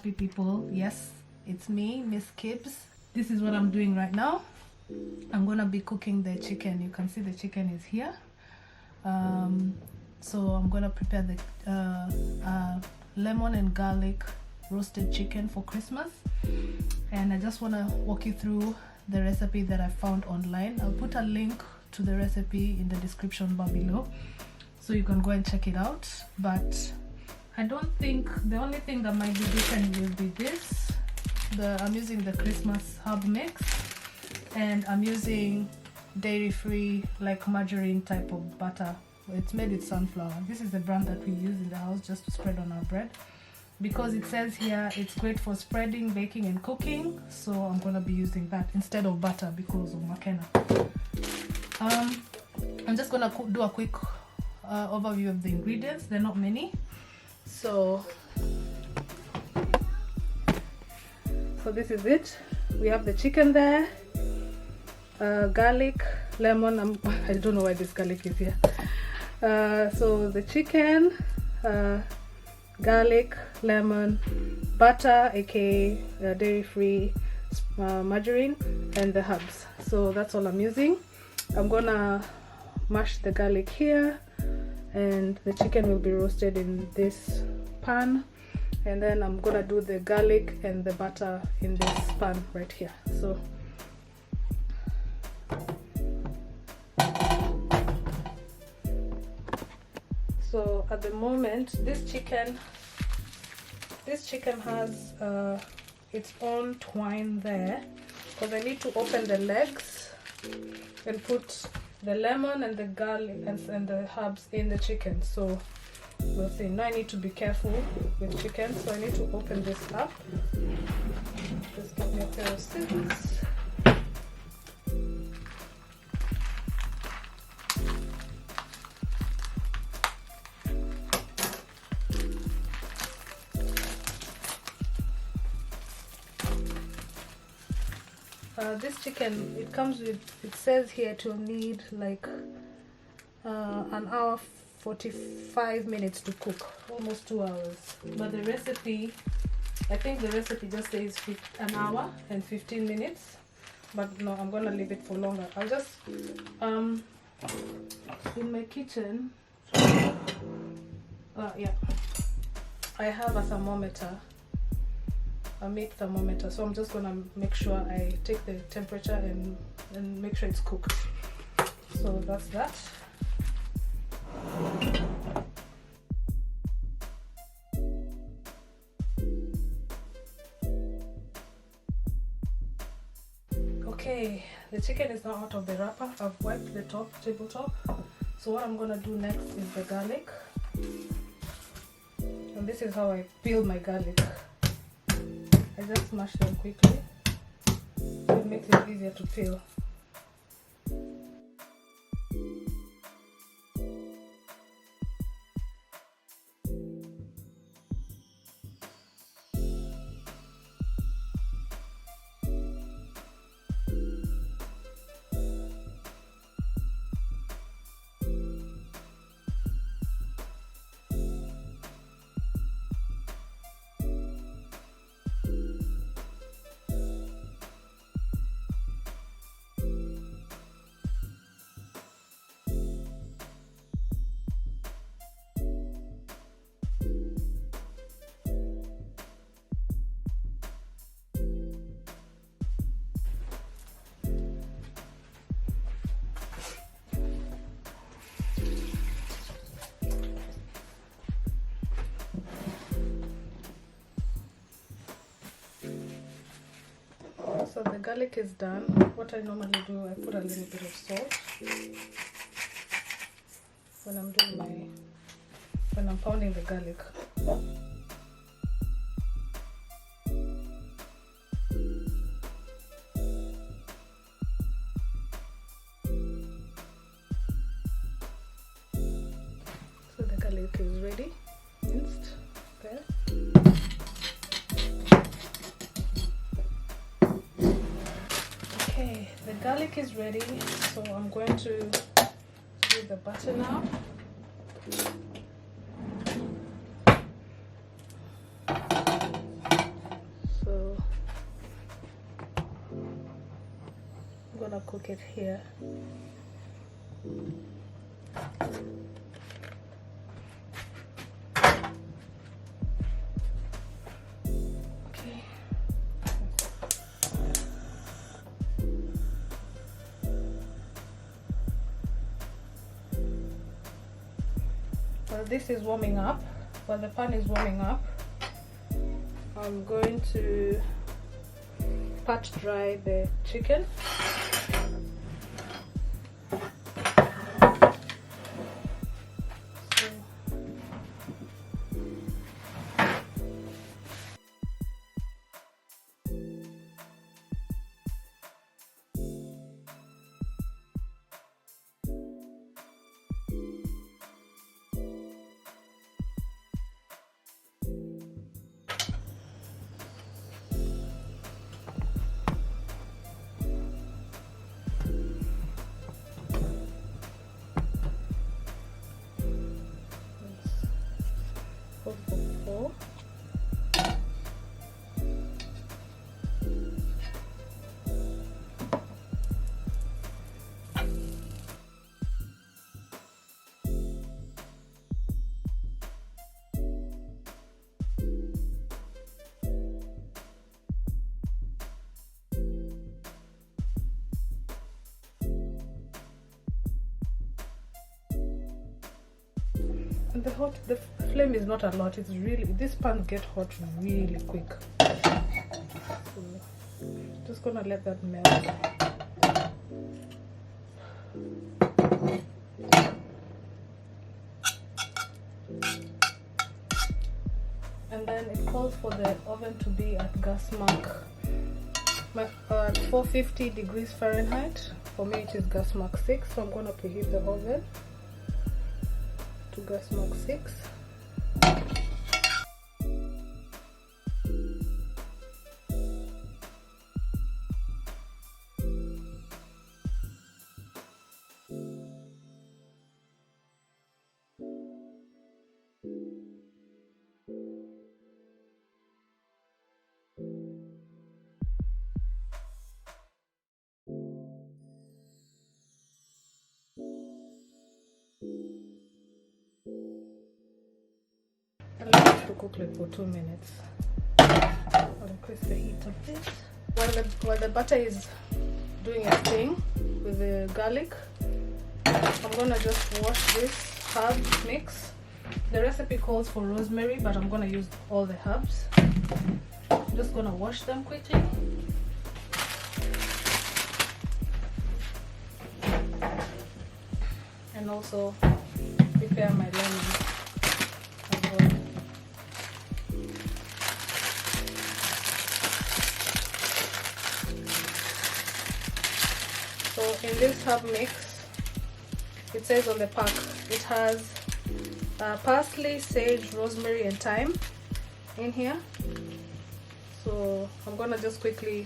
recipe, people. Yes, it's me, Miss Kibs. This is what I'm doing right now. I'm gonna be cooking the chicken. You can see the chicken is here. So I'm gonna prepare the lemon and garlic roasted chicken for Christmas, and I just want to walk you through the recipe that I found online. I'll put a link to the recipe in the description bar below, so you can go and check it out. But I don't think the only thing that might be different will be this. I'm using the Christmas herb mix, and I'm using dairy-free, like margarine type of butter. It's made with sunflower. This is the brand that we use in the house just to spread on our bread, because it says here it's great for spreading, baking and cooking. So I'm gonna be using that instead of butter because of Makena. I'm just gonna do a quick overview of the ingredients. They're not many. So this is it. We have the chicken there, garlic, lemon. I don't know why this garlic is here. So the chicken, garlic, lemon, butter, aka dairy-free, margarine, and the herbs. So that's all I'm using. I'm gonna mash the garlic here, and the chicken will be roasted in this pan, and then I'm gonna do the garlic and the butter in this pan right here. So at the moment, this chicken has its own twine there, because I need to open the legs and put the lemon and the garlic and the herbs in the chicken. So we'll see. Now I need to be careful with chicken, so I need to open this up. Just get me a pair of scissors. This chicken, it comes with, it says here it will need like an hour 45 minutes to cook, almost 2 hours. But the recipe, I think the recipe just says an hour and 15 minutes, but no, I'm gonna leave it for longer. I'll just in my kitchen, yeah, I have a thermometer, a meat thermometer, so I'm just gonna make sure I take the temperature and make sure it's cooked. So that's that. Okay, the chicken is now out of the wrapper. I've wiped the tabletop. So what I'm gonna do next is the garlic, and this is how I peel my garlic. I just smash them quickly, so it makes it easier to peel. So the garlic is done. What I normally do, I put a little bit of salt when I'm pounding the garlic. So the garlic is ready, minced there. Okay, the garlic is ready, so I'm going to do the butter now. gonna cook it here. Okay. While this is warming up, while the pan is warming up, I'm going to pat dry the chicken. And the flame is not a lot. It's really, this pan get hot really quick. So just gonna let that melt. And then it calls for the oven to be at gas mark 450 degrees Fahrenheit. For me it is gas mark 6, so I'm gonna preheat the oven to gas mark 6. And let it to cook like for 2 minutes. I'll increase the heat a bit. While the butter is doing its thing with the garlic, I'm gonna just wash this herb mix. The recipe calls for rosemary, but I'm gonna use all the herbs. I'm just gonna wash them quickly. And also prepare my lemon as well. So in this herb mix, it says on the pack, it has parsley, sage, rosemary and thyme in here. So I'm gonna just quickly,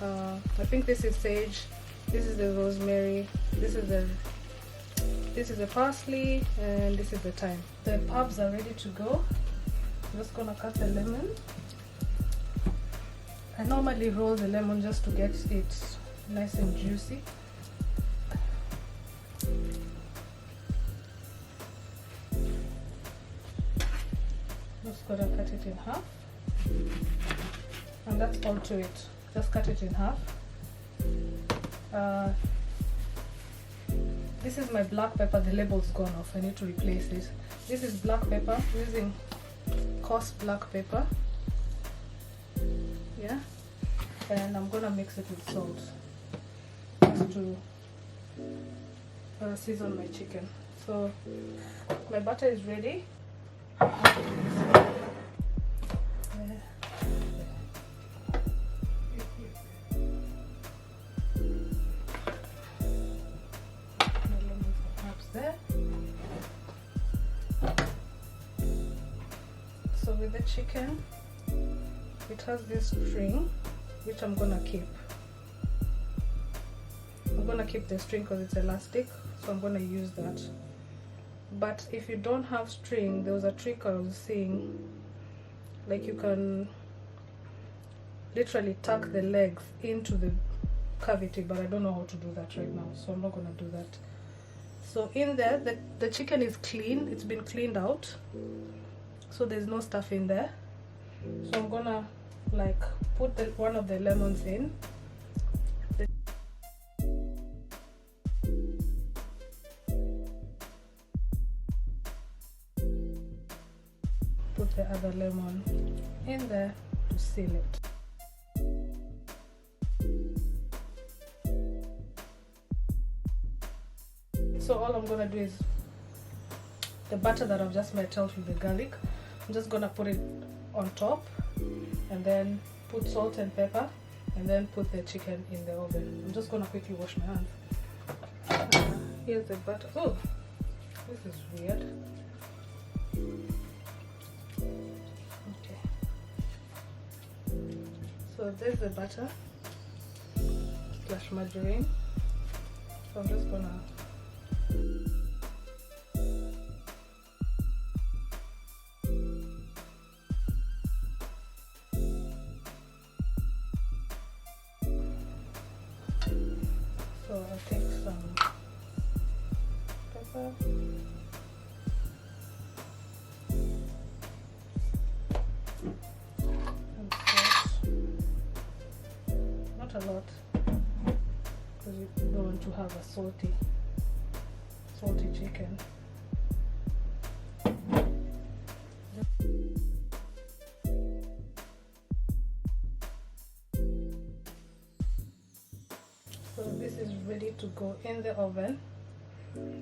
I think this is sage, this is the rosemary, this is the parsley, and this is the thyme. The herbs are ready to go. I'm just gonna cut the lemon. I normally roll the lemon just to get it nice and juicy. Just gonna cut it in half, and that's all to it. Just cut it in half. This is my black pepper. The label's gone off. I need to replace it. This is black pepper. I'm using coarse black pepper. Yeah, and I'm gonna mix it with salt just to season my chicken. So my butter is ready. So with the chicken, it has this string which I'm gonna keep. I'm gonna keep the string because it's elastic, so I'm gonna use that. But if you don't have string, there was a trick I was seeing, like you can literally tuck the legs into the cavity, but I don't know how to do that right now, so I'm not gonna do that. So in there, the chicken is clean, it's been cleaned out, so there's no stuff in there. So I'm gonna like put one of the lemons in. Put the other lemon in there to seal it. So all I'm gonna do is the butter that I've just melted with the garlic, I'm just gonna put it on top, and then put salt and pepper, and then put the chicken in the oven. I'm just gonna quickly wash my hands. Here's the butter. Oh, this is weird. Okay, so there's the butter slash margarine. So I'm just gonna I'll take some pepper, and salt. Not a lot, because you don't want to have a salty chicken. So this is ready to go in the oven,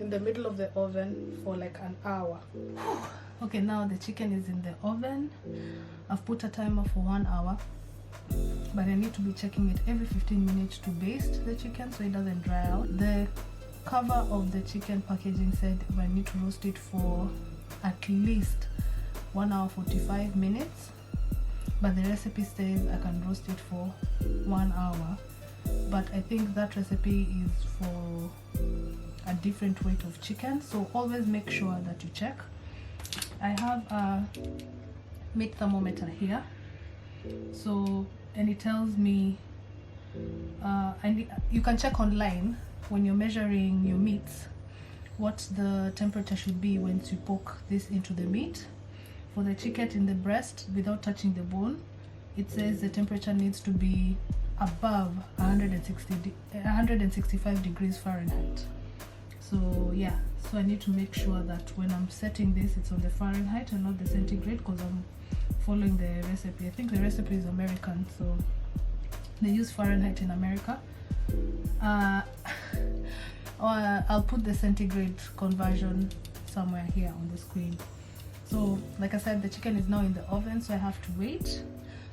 in the middle of the oven for like an hour. Okay, now the chicken is in the oven. I've put a timer for 1 hour, but I need to be checking it every 15 minutes to baste the chicken so it doesn't dry out. The cover of the chicken packaging said I need to roast it for at least 1 hour 45 minutes, but the recipe says I can roast it for 1 hour. But I think that recipe is for a different weight of chicken, so always make sure that you check. I have a meat thermometer here, so, and it tells me you can check online when you're measuring your meats what the temperature should be once you poke this into the meat. For the chicken in the breast, without touching the bone, it says the temperature needs to be above 165 degrees Fahrenheit. So yeah, so I need to make sure that when I'm setting this, it's on the Fahrenheit and not the centigrade, because I'm following the recipe. I think the recipe is American, so they use Fahrenheit in America. Or I'll put the centigrade conversion somewhere here on the screen. So like I said, the chicken is now in the oven, so I have to wait.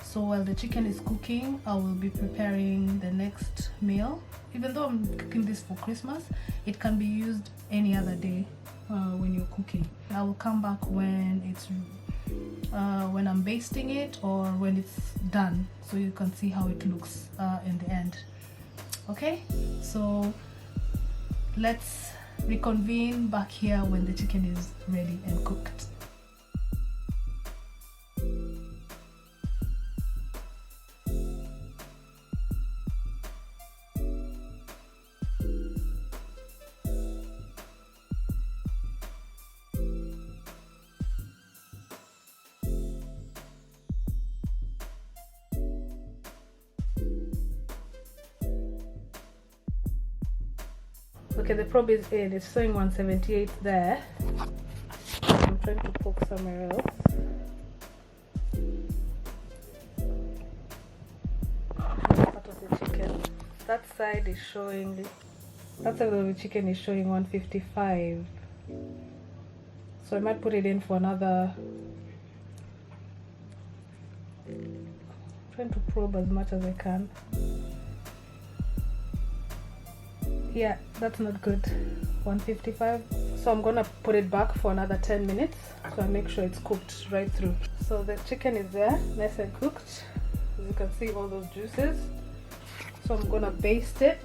So while the chicken is cooking, I will be preparing the next meal. Even though I'm cooking this for Christmas, it can be used any other day when you're cooking. I will come back when it's when I'm basting it or when it's done, so you can see how it looks in the end. Okay, so let's reconvene back here when the chicken is ready and cooked. Okay, the probe is in. It's showing 178 there. I'm trying to poke somewhere else. Part of the chicken. That side is showing. That side of the chicken is showing 155. So I might put it in for another. I'm trying to probe as much as I can. Yeah, that's not good. 155. So I'm gonna put it back for another 10 minutes, so I make sure it's cooked right through. So the chicken is there, nice and cooked. As you can see, all those juices. So I'm gonna baste it